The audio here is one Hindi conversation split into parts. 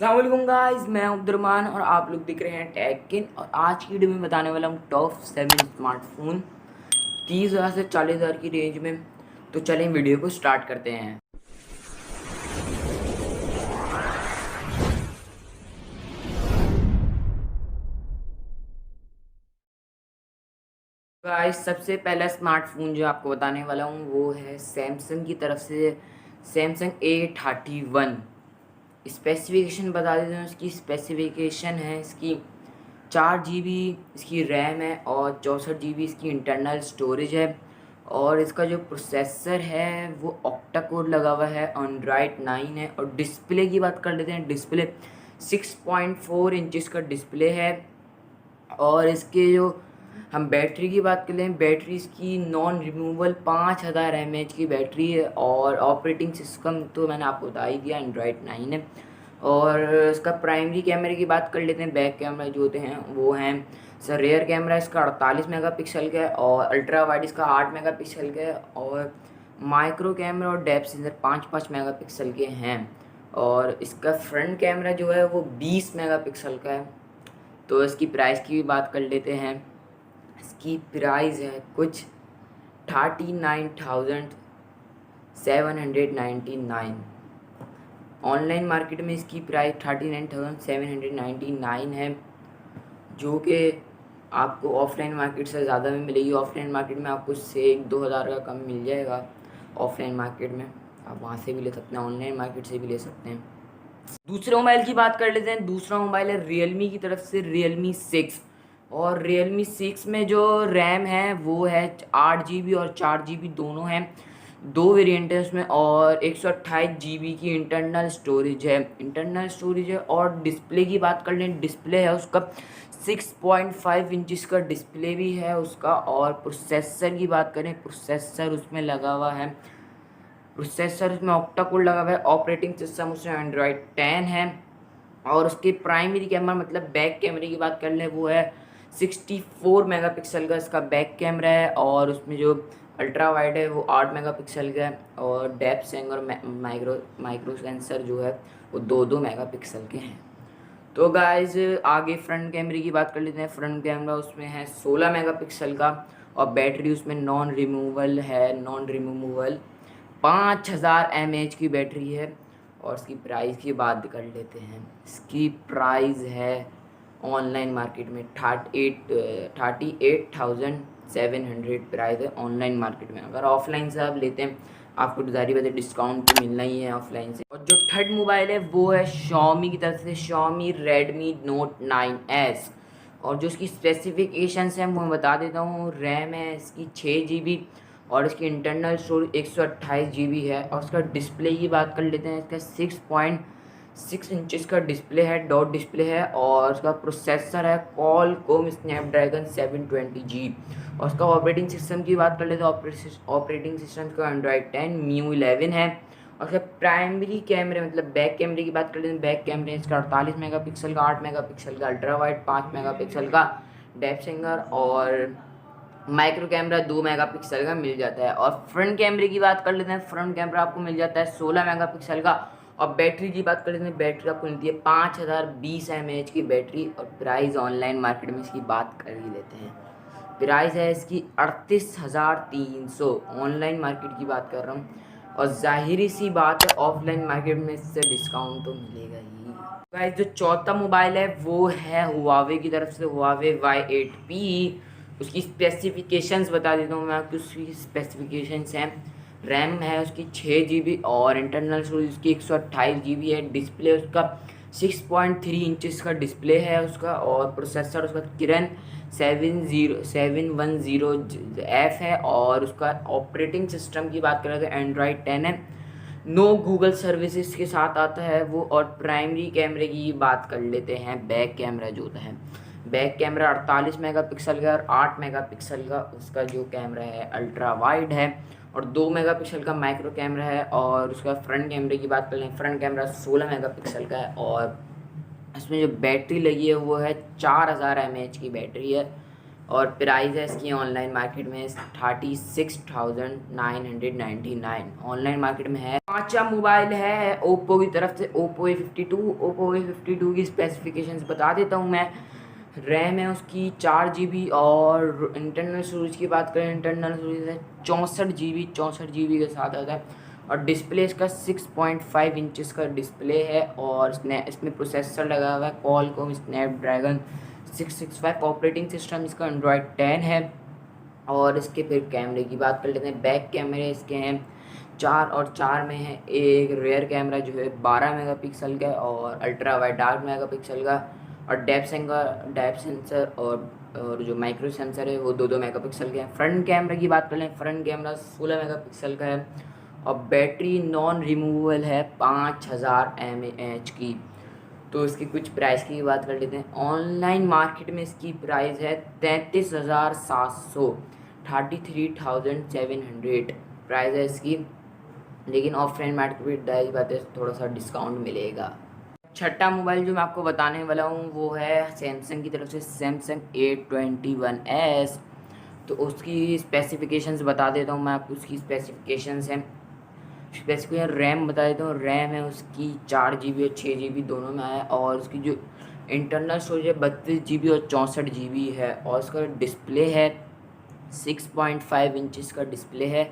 अस्सलाम वालेकुम गाइस, मैं अब्दुलरमान और आप लोग दिख रहे हैं टेकिन। और आज की वीडियो में बताने वाला हूँ टॉप 7 स्मार्टफोन 30,000 से 40,000 की रेंज में। तो चलें वीडियो को स्टार्ट करते हैं। गाइस, सबसे पहला स्मार्टफोन जो आपको बताने वाला हूँ वो है सैमसंग की तरफ से सैमसंग A31। स्पेसिफिकेशन बता देते हैं। इसकी स्पेसिफिकेशन है, इसकी 4 GB इसकी रैम है और 64 GB इसकी इंटरनल स्टोरेज है। और इसका जो प्रोसेसर है वो ऑक्टा कोर लगा हुआ है, एंड्रॉयड 9 है। और डिस्प्ले की बात कर लेते हैं। डिस्प्ले 6.4 इंचज़ का डिस्प्ले है। और इसके जो हम बैटरी की बात कर लें, बैटरी इसकी नॉन रिमूवेबल 5000 mAh की बैटरी है। और ऑपरेटिंग सिस्टम तो मैंने आपको बता ही दिया, एंड्रॉयड 9 है। और इसका प्राइमरी कैमरे की बात कर लेते हैं। बैक कैमरा जो होते हैं वो हैं सर, रेयर कैमरा इसका 48 मेगापिक्सल का है और अल्ट्रा वाइड इसका 8 मेगापिक्सल का है। और माइक्रो कैमरा और डेप्थ सेंसर 5-5 मेगापिक्सल के हैं। और इसका फ्रंट कैमरा जो है वो 20 मेगापिक्सल का है। तो इसकी प्राइस की भी बात कर लेते हैं। इसकी प्राइस है कुछ 39,799। ऑनलाइन मार्केट में इसकी प्राइस 39,799 है, जो कि आपको ऑफलाइन मार्केट से ज़्यादा में मिलेगी। ऑफलाइन मार्केट में आपको इससे 1-2 हज़ार का कम मिल जाएगा। ऑफलाइन मार्केट में आप वहाँ से भी ले सकते हैं, ऑनलाइन मार्केट से भी ले सकते हैं। दूसरे मोबाइल की बात कर लेते हैं। दूसरा मोबाइल है रियलमी की तरफ से Realme 6। और Realme 6 में जो रैम है वो है 8 GB और 4 GB दोनों हैं। 2 वेरिएंट है उसमें। और 128 GB की इंटरनल स्टोरेज है। और डिस्प्ले की बात कर लें, डिस्प्ले है उसका 6.5 इंचज़ का डिस्प्ले भी है उसका। और प्रोसेसर की बात करें, प्रोसेसर उसमें लगा हुआ है, प्रोसेसर उसमें ऑक्टा कोर लगा हुआ है। ऑपरेटिंग सिस्टम उसमें एंड्रॉयड 10 है। और उसके प्राइमरी कैमरा मतलब बैक कैमरे की बात कर लें, वो है 64 मेगापिक्सल का इसका बैक कैमरा है। और उसमें जो अल्ट्रा वाइड है वो 8 मेगापिक्सल का है। और डेप्थ सेंसर और माइक्रो सेंसर जो है वो 2-2 मेगापिक्सल के हैं। तो गाइज आगे फ्रंट कैमरे की बात कर लेते हैं। फ्रंट कैमरा उसमें है 16 मेगापिक्सल का। और बैटरी उसमें नॉन रिमूवेबल 5000 mAh की बैटरी है। और इसकी प्राइस की बात कर लेते हैं। इसकी प्राइस है ऑनलाइन मार्केट में 38,700 प्राइस है ऑनलाइन मार्केट में। अगर ऑफलाइन से आप लेते हैं आपको जारी बात है डिस्काउंट तो मिलना ही है ऑफलाइन से। और जो थर्ड मोबाइल है वो है Xiaomi की तरफ से Xiaomi Redmi Note 9S। और जो इसकी स्पेसिफिकेशंस हैं वो मैं बता देता हूँ। रैम है इसकी 6 GB और इसकी इंटरनल स्टोरेज 128 GB है। और उसका डिस्प्ले की बात कर लेते हैं। इसका 6.6 इंचज़ का डिस्प्ले है, डॉट डिस्प्ले है। और उसका प्रोसेसर है Qualcomm स्नैपड्रैगन 720G। और उसका ऑपरेटिंग सिस्टम की बात कर लेते हैं। ऑपरेटिंग सिस्टम का एंड्रॉयड 10 MIUI 11 है। और उसका प्राइमरी कैमरे मतलब बैक कैमरे की बात कर लेते हैं। बैक कैमरे इसका 48 मेगापिक्सल का, 8 मेगापिक्सल का अल्ट्रा वाइड, 5 मेगापिक्सल का डेप्थ सेंसर और माइक्रो कैमरा 2 मेगापिक्सल का मिल जाता है। और फ्रंट कैमरे की बात कर लेते हैं। फ्रंट कैमरा आपको मिल जाता है 16 मेगापिक्सल का। और बैटरी की बात कर लेते हैं। बैटरी आपको मिलती है 5020 mAh की बैटरी। और प्राइस ऑनलाइन मार्केट में इसकी बात कर ही लेते हैं। प्राइस है इसकी 38,300, ऑनलाइन मार्केट की बात कर रहा हूँ। और जाहिरी सी बात है ऑफलाइन मार्केट में इससे डिस्काउंट तो मिलेगा ही। गाइस जो चौथा मोबाइल है वो है हुआवे की तरफ से Huawei Y8P। उसकी स्पेसिफिकेशंस बता देता हूँ मैं आपको। उसकी स्पेसिफिकेशंस हैं, रैम है उसकी 6 GB और इंटरनल स्टोरेज उसकी 128 GB है। डिस्प्ले उसका 6.3 इंचज़ का डिस्प्ले है उसका। और प्रोसेसर उसका किरण 710F है। और उसका ऑपरेटिंग सिस्टम की बात करें तो एंड्रॉयड 10 है। नो गूगल सर्विसेज के साथ आता है वो। और प्राइमरी कैमरे की बात कर लेते हैं। बैक कैमरा जो होता है, बैक कैमरा 48 मेगापिक्सल का और 8 मेगापिक्सल का उसका जो कैमरा है अल्ट्रा वाइड है। और 2 मेगापिक्सल का माइक्रो कैमरा है। और उसका फ्रंट कैमरे की बात कर लें, फ्रंट कैमरा 16 मेगापिक्सल का है। और इसमें जो बैटरी लगी है वो है 4000 mAh की बैटरी है। और प्राइस है इसकी ऑनलाइन मार्केट में 36,999 ऑनलाइन मार्केट में है। पांचवा मोबाइल है ओप्पो की तरफ से ओप्पो A52। ओप्पो A52 की स्पेसिफिकेशंस बता देता हूँ मैं। रैम है उसकी 4 GB और इंटरनल स्टोरेज की बात करें, इंटरनल स्टोरेज है 64 GB के साथ आता है। और डिस्प्ले इसका 6.5 इंचज़ का डिस्प्ले है और इसमें प्रोसेसर लगा हुआ है क्वालकॉम स्नैपड्रैगन 665। ऑपरेटिंग सिस्टम इसका एंड्रॉयड 10 है। और इसके फिर कैमरे की बात कर लेते हैं। बैक कैमरे इसके हैं 4 और 4 में है। एक रियर कैमरा जो है 12 मेगापिक्सल का और अल्ट्रा वाइड 8 मेगापिक्सल का और डेप्थ सेंसर और जो माइक्रो सेंसर है वो 2 मेगापिक्सल के हैं। फ्रंट कैमरा की बात कर लें, फ्रंट कैमरा 16 मेगापिक्सल का है और बैटरी नॉन रिमूवेबल है 5000 mAh की। तो इसकी कुछ प्राइस की बात कर लेते हैं। ऑनलाइन मार्केट में इसकी प्राइस है 33,700 33,700 प्राइस है इसकी। लेकिन ऑफलाइन मार्केट में जाहिर बात है थोड़ा सा डिस्काउंट मिलेगा। छठा मोबाइल जो मैं आपको बताने वाला हूँ वो है सैमसंग की तरफ से सैमसंग A21s। तो उसकी स्पेसिफिकेशंस बता देता हूँ मैं आपको। उसकी स्पेसिफिकेशंस रैम बता देता हूँ। रैम है उसकी 4 GB और 6 GB दोनों में है और उसकी जो इंटरनल स्टोरेज है 32 GB और 64 GB है। और उसका डिस्प्ले है 6.5 इंचज़ का डिस्प्ले है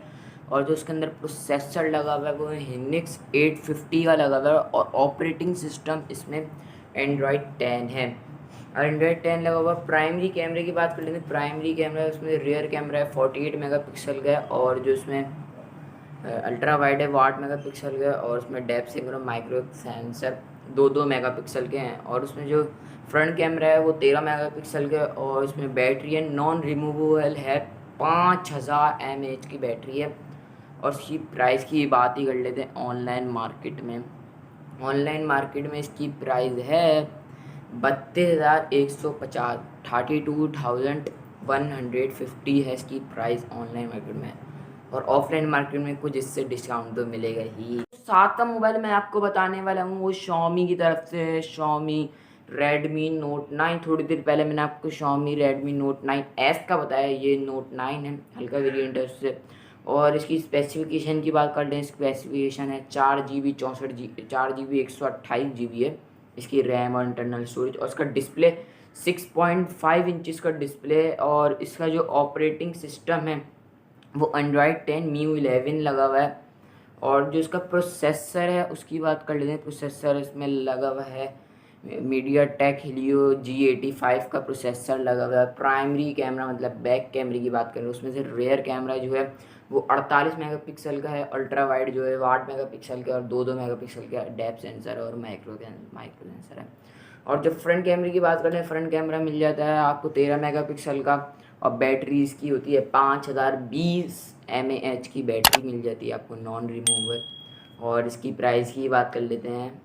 और जो उसके अंदर प्रोसेसर लगा हुआ है वो हिनिक्स 850 का लगा हुआ है और ऑपरेटिंग सिस्टम इसमें एंड्रॉयड 10 है। और एंड्रॉयड 10 लगा हुआ। प्राइमरी कैमरे की बात कर लेते हैं। प्राइमरी कैमरा उसमें रियर कैमरा है 48 मेगापिक्सल का है और जो उसमें अल्ट्रा वाइड है वो 8 मेगापिक्सल का है और उसमें डेप्थ सेंसर और माइक्रो सेंसर 2 मेगापिक्सल के हैं। और उसमें जो फ्रंट कैमरा है वो 13 मेगापिक्सल का है और उसमें बैटरी है नॉन रिमूवेबल है 5000 mAh की बैटरी है। और इसकी प्राइस की बात ही कर लेते हैं ऑनलाइन मार्केट में। ऑनलाइन मार्केट में इसकी प्राइस है 32,150 32,150 है इसकी प्राइस ऑनलाइन मार्केट में। और ऑफलाइन मार्केट में कुछ इससे डिस्काउंट तो मिलेगा ही। सातवां मोबाइल मैं आपको बताने वाला हूँ वो Xiaomi की तरफ से है। Xiaomi Redmi Note 9। थोड़ी देर पहले मैंने आपको Xiaomi Redmi Note 9S का बताया, ये Note 9 है, हल्का वेरिएंट है उससे। और इसकी स्पेसिफिकेशन की बात कर लें, स्पेसिफिकेशन है 4 GB 64 4 GB 128 GB है इसकी रैम और इंटरनल स्टोरेज। और इसका डिस्प्ले 6.5 इंचज़ का डिस्प्ले और इसका जो ऑपरेटिंग सिस्टम है वो एंड्रॉयड 10 MIUI 11 लगा हुआ है। और जो इसका प्रोसेसर है उसकी बात कर लेते हैं। प्रोसेसर इसमें लगा हुआ है MediaTek Helio G85 का प्रोसेसर लगा हुआ है। प्राइमरी कैमरा मतलब बैक कैमरे की बात करें उसमें से रियर कैमरा जो है वो 48 मेगापिक्सल का है। अल्ट्रा वाइड जो है वो 8 मेगापिक्सल का और 2 मेगापिक्सल का डेप्थ सेंसर और माइक्रो सेंसर है। और जब फ्रंट कैमरे की बात करें, फ्रंट कैमरा मिल जाता है आपको 13 मेगापिक्सल का और बैटरी इसकी होती है 5020 mAh की बैटरी मिल जाती है आपको नॉन रिमूवेबल। और इसकी प्राइस की बात कर लेते हैं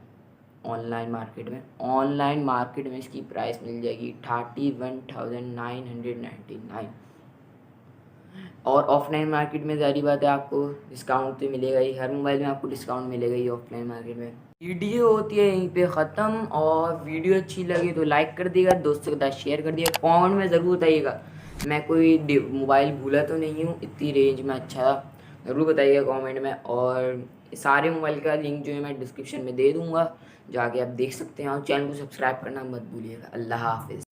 ऑनलाइन मार्केट में। ऑनलाइन मार्केट में इसकी प्राइस मिल जाएगी 31,999। और ऑफलाइन मार्केट में जारी बात है आपको डिस्काउंट तो मिलेगा ही, हर मोबाइल में आपको डिस्काउंट मिलेगा ही ऑफलाइन मार्केट में। वीडियो होती है यहीं पे ख़त्म। और वीडियो अच्छी लगी तो लाइक कर दिएगा, दोस्तों के साथ शेयर कर दिएगा, कमेंट में ज़रूर बताइएगा मैं कोई मोबाइल भूला तो नहीं हूँ इतनी रेंज में अच्छा, ज़रूर बताइएगा कमेंट में। और सारे मोबाइल का लिंक जो है मैं डिस्क्रिप्शन में दे दूँगा, जाके आप देख सकते हैं। और चैनल को सब्सक्राइब करना मत भूलिएगा। अल्लाह हाफिज़।